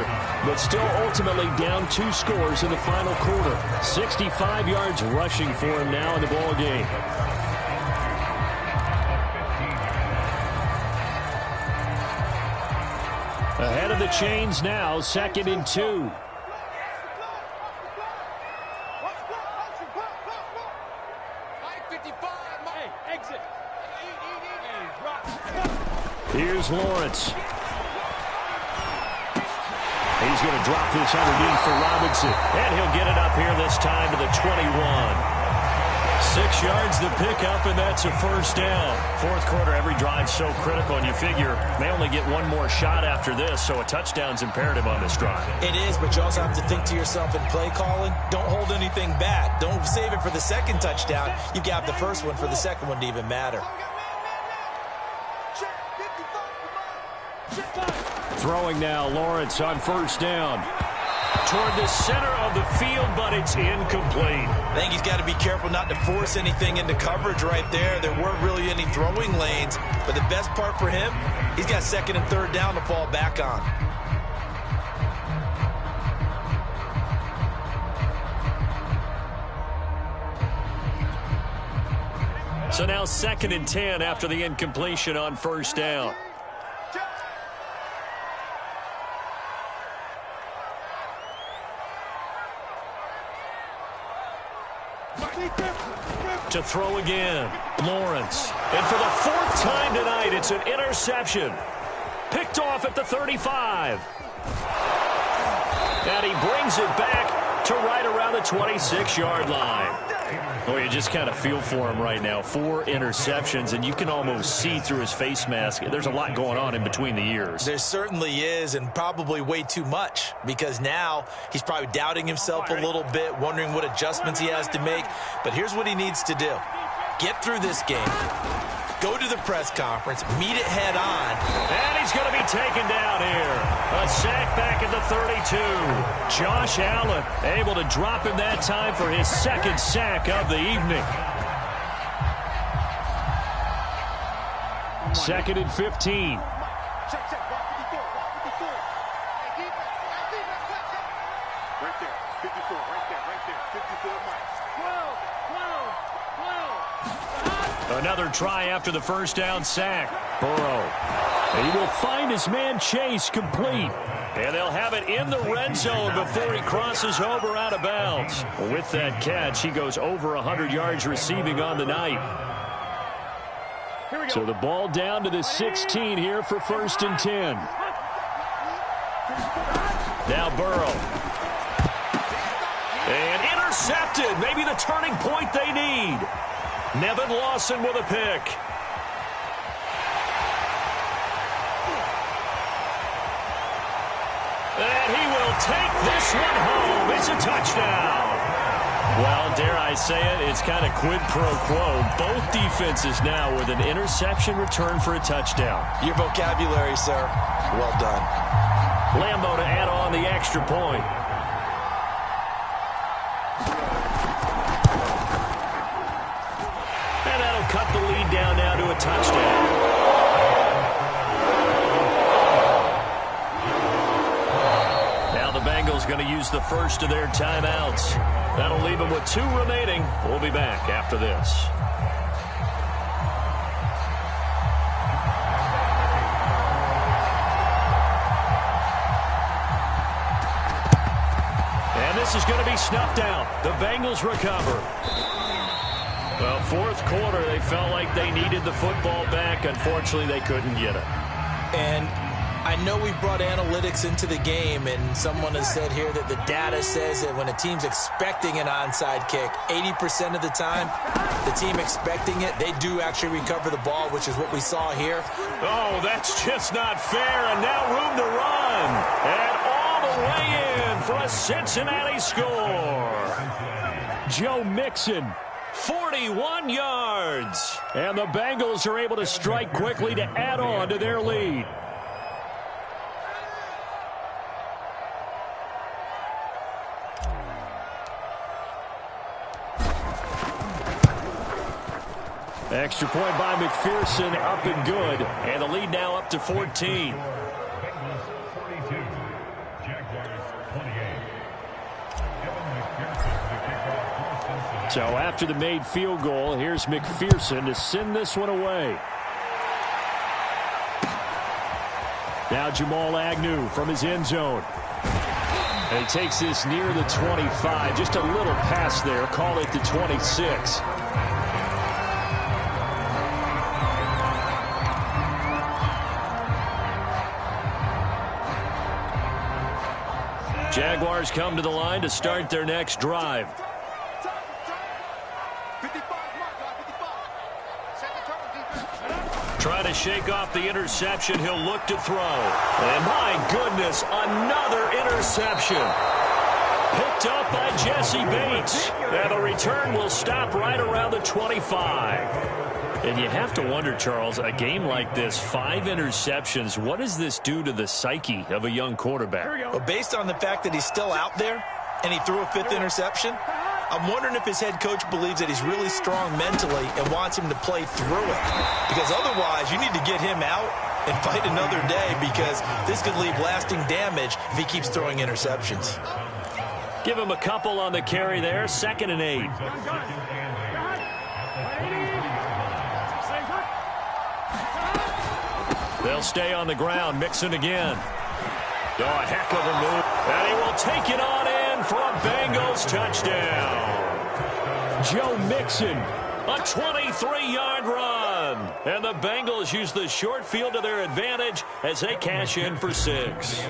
but still ultimately down 2 scores in the final quarter. 65 yards rushing for him now in the ball game. Ahead of the chains now, 2nd and 2. Here's Lawrence. He's going to drop this underneath for Robinson. And he'll get it up here this time to the 21. 6 yards the pickup, and that's a 1st down. 4th quarter, every drive so critical, and you figure they only get one more shot after this, so a touchdown's imperative on this drive. It is, but you also have to think to yourself in play calling, don't hold anything back. Don't save it for the 2nd touchdown. You got the 1st one for the 2nd one to even matter. Throwing now, Lawrence on 1st down. Toward the center of the field, but it's incomplete. I think he's got to be careful not to force anything into coverage right there. There weren't really any throwing lanes, but the best part for him, he's got 2nd and 3rd down to fall back on. So now 2nd and 10 after the incompletion on 1st down. to throw again. Lawrence. And for the fourth time tonight, it's an interception. Picked off at the 35. And he brings it back to right around the 26-yard line. Oh, you just kind of feel for him right now. 4 interceptions, and you can almost see through his face mask. There's a lot going on in between the ears. There certainly is, and probably way too much, because now he's probably doubting himself a little bit, wondering what adjustments he has to make. But here's what he needs to do. Get through this game. Go to the press conference, meet it head on. And he's going to be taken down here. A sack back at the 32. Josh Allen able to drop him that time for his second sack of the evening. 2nd and 15. Right there, 54, right there, 54 miles. 12. Another try after the first down sack. Burrow. He will find his man Chase complete. And they'll have it in the red zone before he crosses over out of bounds. With that catch, he goes over 100 yards receiving on the night. So the ball down to the 16 here for 1st and 10. Now Burrow. And intercepted. Maybe the turning point they need. Nevin Lawson with a pick. And he will take this one home. It's a touchdown. Well, dare I say it, it's kind of quid pro quo. Both defenses now with an interception return for a touchdown. Your vocabulary, sir. Well done. Lambo to add on the extra point. And that'll cut the lead down now to a touchdown. Bengals going to use the first of their timeouts. That'll leave them with 2 remaining. We'll be back after this. And this is going to be snuffed out. The Bengals recover. Well, 4th quarter, they felt like they needed the football back. Unfortunately, they couldn't get it. And I know we brought analytics into the game, and someone has said here that the data says that when a team's expecting an onside kick, 80% of the time, the team expecting it, they do actually recover the ball, which is what we saw here. Oh, that's just not fair, and now room to run. And all the way in for a Cincinnati score. Joe Mixon, 41 yards. And the Bengals are able to strike quickly to add on to their lead. Extra point by McPherson, up and good. And the lead now up to 14. So after the made field goal, here's McPherson to send this one away. Now Jamal Agnew from his end zone. And he takes this near the 25. Just a little pass there. Call it the 26. Jaguars come to the line to start their next drive. Try to shake off the interception. He'll look to throw. And my goodness, another interception. Picked up by Jesse Bates. And the return will stop right around the 25. And you have to wonder, Charles, a game like this, 5 interceptions, what does this do to the psyche of a young quarterback? Well, based on the fact that he's still out there and he threw a 5th interception, I'm wondering if his head coach believes that he's really strong mentally and wants him to play through it. Because otherwise, you need to get him out and fight another day, because this could leave lasting damage if he keeps throwing interceptions. Give him a couple on the carry there. 2nd and 8. They'll stay on the ground. Mixon again. Oh, a heck of a move. And he will take it on in for a Bengals touchdown. Joe Mixon, A 23-yard run. And the Bengals use the short field to their advantage as they cash in for 6.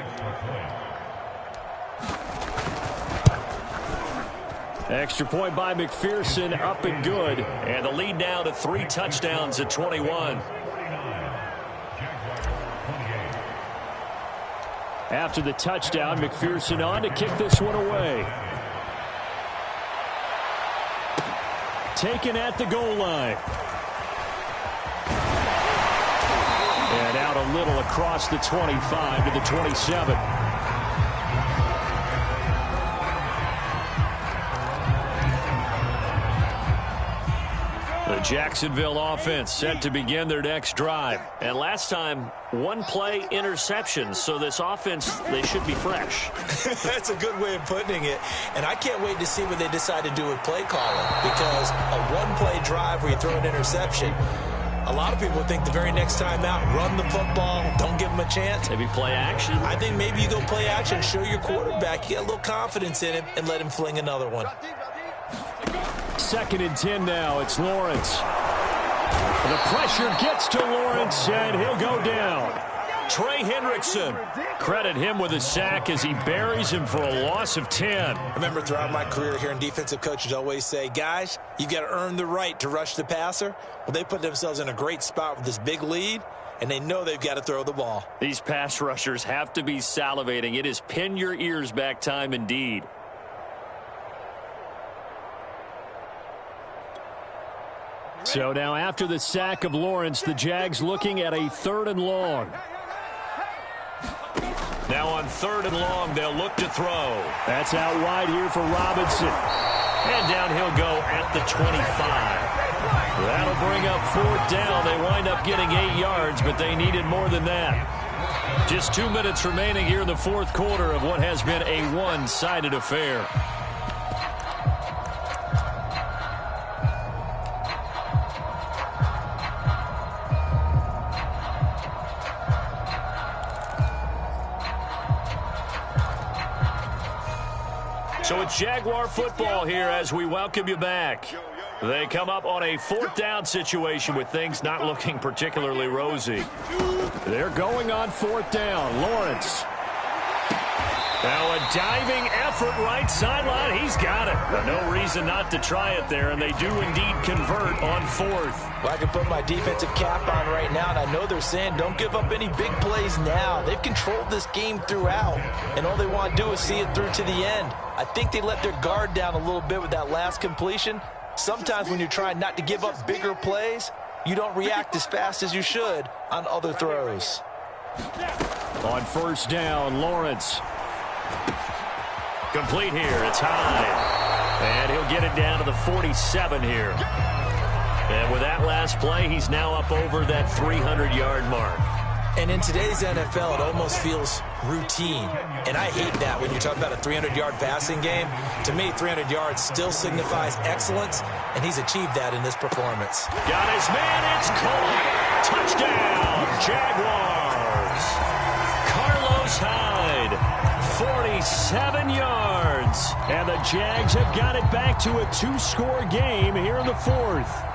Extra point by McPherson, up and good. And the lead now to 3 touchdowns at 21. After the touchdown, McPherson on to kick this one away. Taken at the goal line. And out a little across the 25 to the 27. The Jacksonville offense set to begin their next drive. And last time, one play interception. So this offense, they should be fresh. That's a good way of putting it. And I can't wait to see what they decide to do with play calling. Because a one-play drive where you throw an interception, a lot of people think the very next time out, run the football, don't give them a chance. Maybe play action. I think maybe you go play action, show your quarterback, you get a little confidence in him, and let him fling another one. 2nd and 10 now. It's Lawrence. The pressure gets to Lawrence, and he'll go down. Trey Hendrickson. Credit him with a sack as he buries him for a loss of 10. I remember throughout my career hearing defensive coaches always say, guys, you got to earn the right to rush the passer. Well, they put themselves in a great spot with this big lead, and they know they've got to throw the ball. These pass rushers have to be salivating. It is pin your ears back time indeed. So now after the sack of Lawrence, the Jags looking at a 3rd and long. Now on 3rd and long, they'll look to throw. That's out wide here for Robinson. And down he'll go at the 25. That'll bring up 4th down. They wind up getting 8 yards, but they needed more than that. Just 2 minutes remaining here in the 4th quarter of what has been a one-sided affair. So it's Jaguar football here as we welcome you back. They come up on a 4th down situation with things not looking particularly rosy. They're going on 4th down. Lawrence. Now a diving effort right sideline. He's got it. But no reason not to try it there, and they do indeed convert on 4th. Well, I can put my defensive cap on right now, and I know they're saying don't give up any big plays now. They've controlled this game throughout, and all they want to do is see it through to the end. I think they let their guard down a little bit with that last completion. Sometimes when you're trying not to give up bigger plays, you don't react as fast as you should on other throws. On 1st down, Lawrence. Complete here. It's high. And he'll get it down to the 47 here. And with that last play, he's now up over that 300-yard mark. And in today's NFL, it almost feels routine. And I hate that when you talk about a 300-yard passing game. To me, 300 yards still signifies excellence, and he's achieved that in this performance. Got his man. It's caught. Touchdown, Jaguars. Carlos Hyde, 47 yards. And the Jags have got it back to a 2-score game here in the 4th.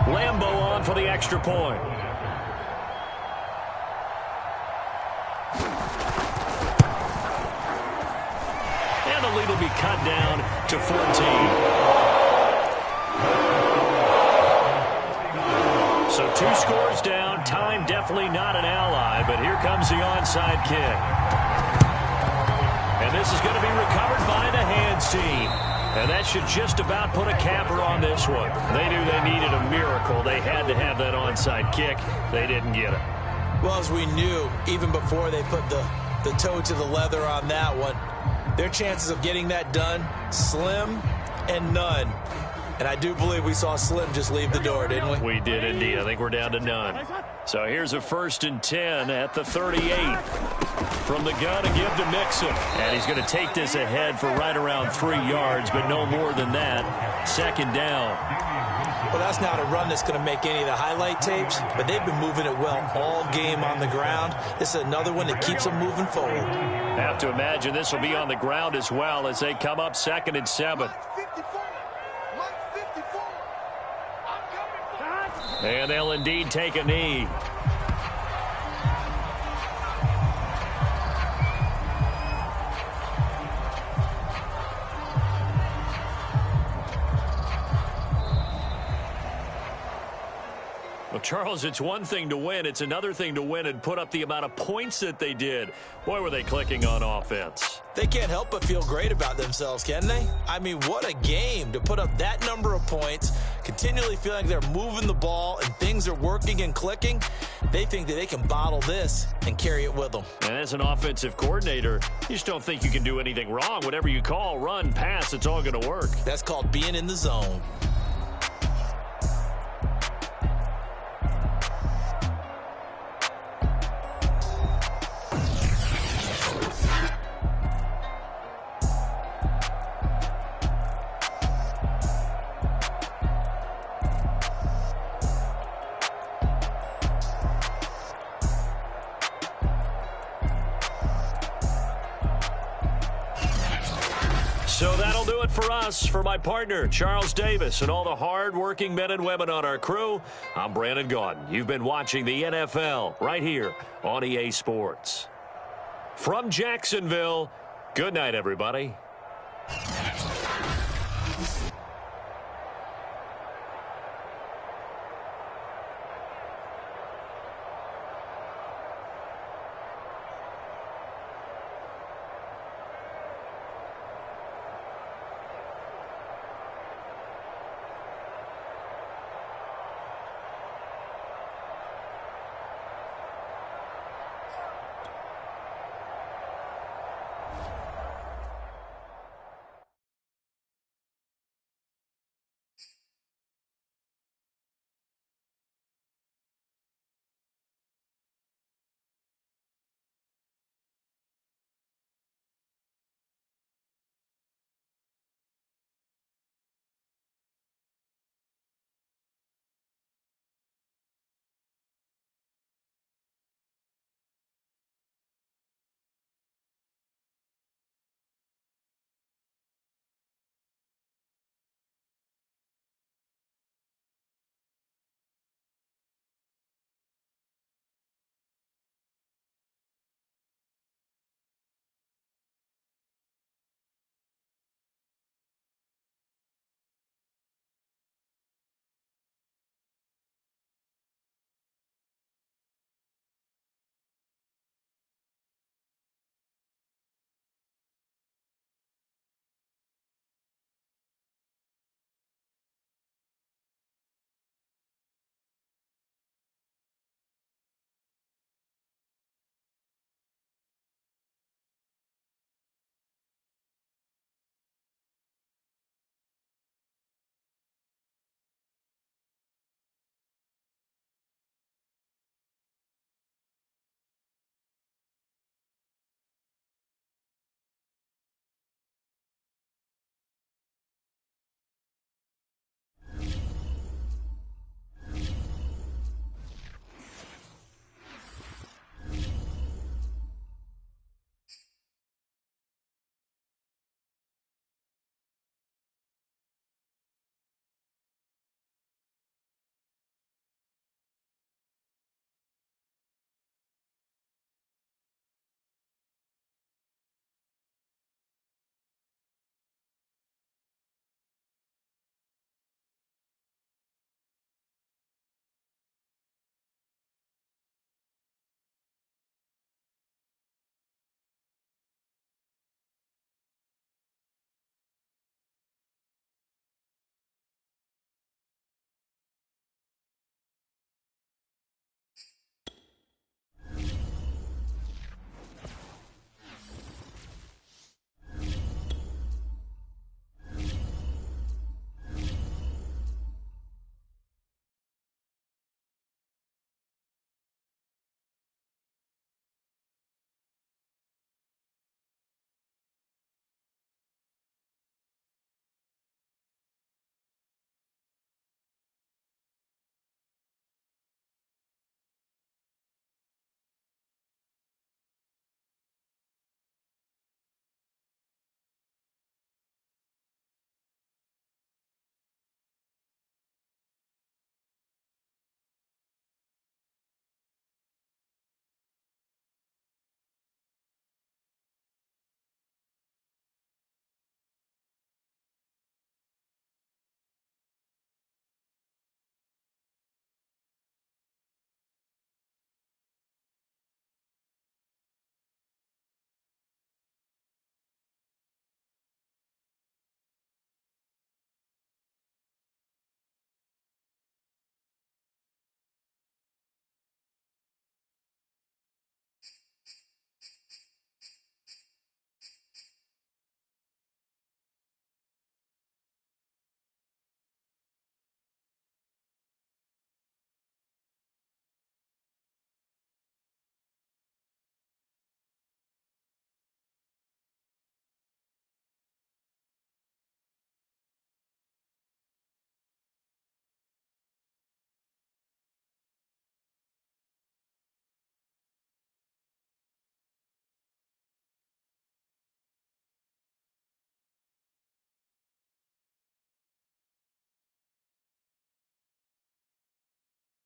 Lambeau on for the extra point. And the lead will be cut down to 14. So 2 scores down. Time definitely not an ally, but here comes the onside kick. And this is going to be recovered by the hands team. And that should just about put a capper on this one. They knew they needed a miracle. They had to have that onside kick. They didn't get it. Well, as we knew, even before they put the toe to the leather on that one, their chances of getting that done, slim and none. And I do believe we saw Slim just leave the door, didn't we? We did indeed. I think we're down to none. So here's a 1st and 10 at the 38. From the gun to give to Mixon. And he's going to take this ahead for right around 3 yards, but no more than that. 2nd down. Well, that's not a run that's going to make any of the highlight tapes, but they've been moving it well all game on the ground. This is another one that keeps them moving forward. Have to imagine this will be on the ground as well as they come up 2nd and 7. And they'll indeed take a knee. Well, Charles, it's one thing to win. It's another thing to win and put up the amount of points that they did. Boy, were they clicking on offense. They can't help but feel great about themselves, can they? I mean, what a game to put up that number of points, continually feeling like they're moving the ball and things are working and clicking. They think that they can bottle this and carry it with them. And as an offensive coordinator, you just don't think you can do anything wrong. Whatever you call, run, pass, it's all going to work. That's called being in the zone. So that'll do it for us. For my partner, Charles Davis, and all the hard-working men and women on our crew, I'm Brandon Gaudin. You've been watching the NFL right here on EA Sports. From Jacksonville, good night, everybody.